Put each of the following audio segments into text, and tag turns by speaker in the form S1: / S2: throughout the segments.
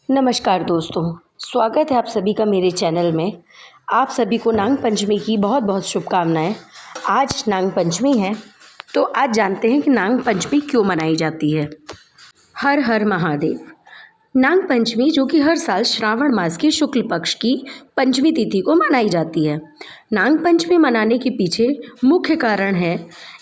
S1: नमस्कार दोस्तों, स्वागत है आप सभी का मेरे चैनल में। आप सभी को नाग पंचमी की बहुत बहुत शुभकामनाएं। आज नाग पंचमी है, तो आज जानते हैं कि नाग पंचमी क्यों मनाई जाती है। हर हर महादेव। नाग पंचमी जो कि हर साल श्रावण मास की शुक्ल पक्ष की पंचमी तिथि को मनाई जाती है। नाग पंचमी मनाने के पीछे मुख्य कारण है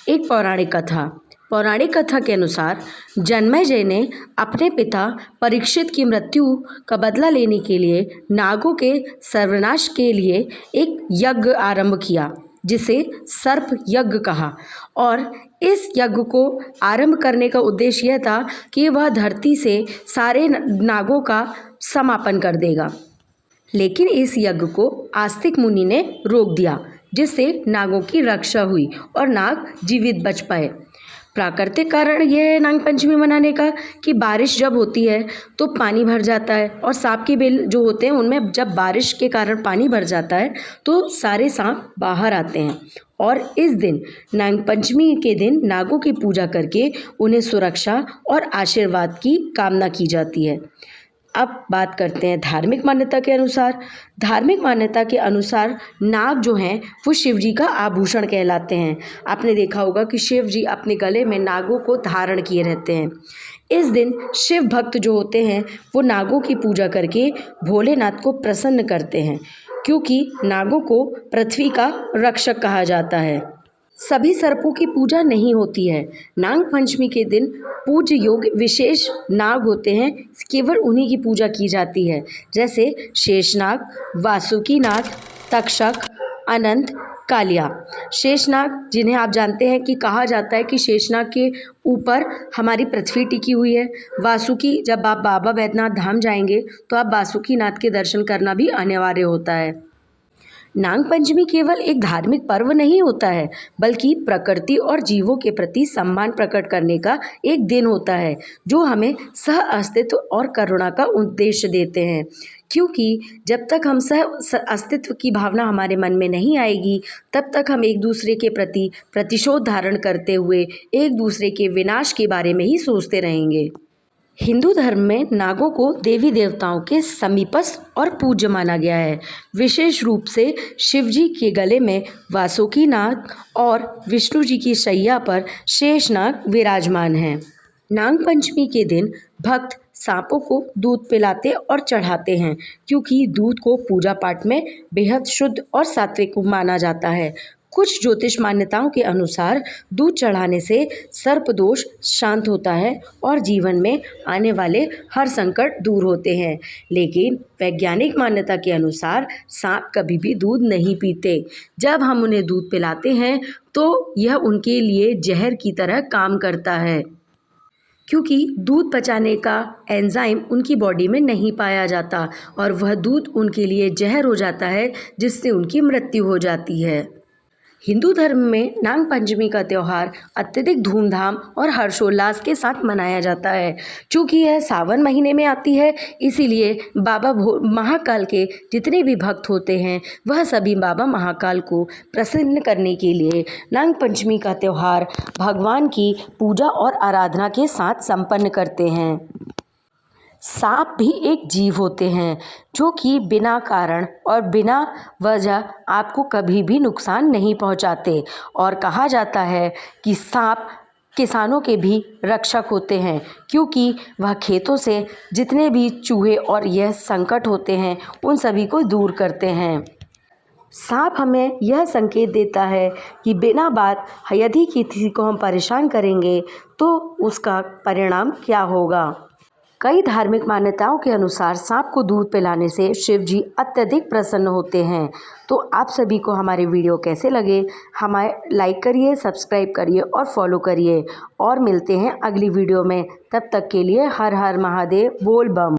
S1: एक पौराणिक कथा। पौराणिक कथा के अनुसार जन्मेजय ने अपने पिता परीक्षित की मृत्यु का बदला लेने के लिए नागों के सर्वनाश के लिए एक यज्ञ आरंभ किया, जिसे सर्प यज्ञ कहा। और इस यज्ञ को आरंभ करने का उद्देश्य यह था कि वह धरती से सारे नागों का समापन कर देगा। लेकिन इस यज्ञ को आस्तिक मुनि ने रोक दिया, जिससे नागों की रक्षा हुई और नाग जीवित बच पाए। प्राकृतिक कारण यह है नाग पंचमी मनाने का कि बारिश जब होती है तो पानी भर जाता है, और सांप के बिल जो होते हैं उनमें जब बारिश के कारण पानी भर जाता है तो सारे सांप बाहर आते हैं। और इस दिन नाग पंचमी के दिन नागों की पूजा करके उन्हें सुरक्षा और आशीर्वाद की कामना की जाती है। अब बात करते हैं धार्मिक मान्यता के अनुसार। धार्मिक मान्यता के अनुसार नाग जो हैं वो शिव जी का आभूषण कहलाते हैं। आपने देखा होगा कि शिव जी अपने गले में नागों को धारण किए रहते हैं। इस दिन शिव भक्त जो होते हैं वो नागों की पूजा करके भोलेनाथ को प्रसन्न करते हैं, क्योंकि नागों को पृथ्वी का रक्षक कहा जाता है। सभी सर्पों की पूजा नहीं होती है। नाग पंचमी के दिन पूज्य योग्य विशेष नाग होते हैं, केवल उन्हीं की पूजा की जाती है, जैसे शेषनाग, वासुकी नाग, तक्षक, अनंत, कालिया। शेषनाग जिन्हें आप जानते हैं कि कहा जाता है कि शेषनाग के ऊपर हमारी पृथ्वी टिकी हुई है। वासुकी, जब आप बाबा बैद्यनाथ धाम जाएंगे तो आप वासुकी नाथ के दर्शन करना भी अनिवार्य होता है। नाग पंचमी केवल एक धार्मिक पर्व नहीं होता है, बल्कि प्रकृति और जीवों के प्रति सम्मान प्रकट करने का एक दिन होता है, जो हमें सह अस्तित्व और करुणा का उद्देश्य देते हैं। क्योंकि जब तक हम सह अस्तित्व की भावना हमारे मन में नहीं आएगी, तब तक हम एक दूसरे के प्रति प्रतिशोध धारण करते हुए एक दूसरे के विनाश के बारे में ही सोचते रहेंगे। हिंदू धर्म में नागों को देवी देवताओं के समीपस्थ और पूज्य माना गया है। विशेष रूप से शिव जी के गले में वासुकी नाग और विष्णु जी की शैया पर शेषनाग विराजमान हैं। नाग पंचमी के दिन भक्त सांपों को दूध पिलाते और चढ़ाते हैं, क्योंकि दूध को पूजा पाठ में बेहद शुद्ध और सात्विक माना जाता है। कुछ ज्योतिष मान्यताओं के अनुसार दूध चढ़ाने से सर्प दोष शांत होता है और जीवन में आने वाले हर संकट दूर होते हैं। लेकिन वैज्ञानिक मान्यता के अनुसार सांप कभी भी दूध नहीं पीते। जब हम उन्हें दूध पिलाते हैं तो यह उनके लिए जहर की तरह काम करता है, क्योंकि दूध पचाने का एंजाइम उनकी बॉडी में नहीं पाया जाता और वह दूध उनके लिए जहर हो जाता है, जिससे उनकी मृत्यु हो जाती है। हिंदू धर्म में नाग पंचमी का त्यौहार अत्यधिक धूमधाम और हर्षोल्लास के साथ मनाया जाता है। चूँकि यह सावन महीने में आती है, इसीलिए बाबा महाकाल के जितने भी भक्त होते हैं वह सभी बाबा महाकाल को प्रसन्न करने के लिए नाग पंचमी का त्यौहार भगवान की पूजा और आराधना के साथ संपन्न करते हैं। सांप भी एक जीव होते हैं जो कि बिना कारण और बिना वजह आपको कभी भी नुकसान नहीं पहुंचाते, और कहा जाता है कि सांप किसानों के भी रक्षक होते हैं, क्योंकि वह खेतों से जितने भी चूहे और यह संकट होते हैं उन सभी को दूर करते हैं। सांप हमें यह संकेत देता है कि बिना बात यदि किसी को हम परेशान करेंगे तो उसका परिणाम क्या होगा। कई धार्मिक मान्यताओं के अनुसार सांप को दूध पिलाने से शिव जी अत्यधिक प्रसन्न होते हैं। तो आप सभी को हमारे वीडियो कैसे लगे, हमें लाइक करिए, सब्सक्राइब करिए और फॉलो करिए, और मिलते हैं अगली वीडियो में। तब तक के लिए हर हर महादेव, बोल बम।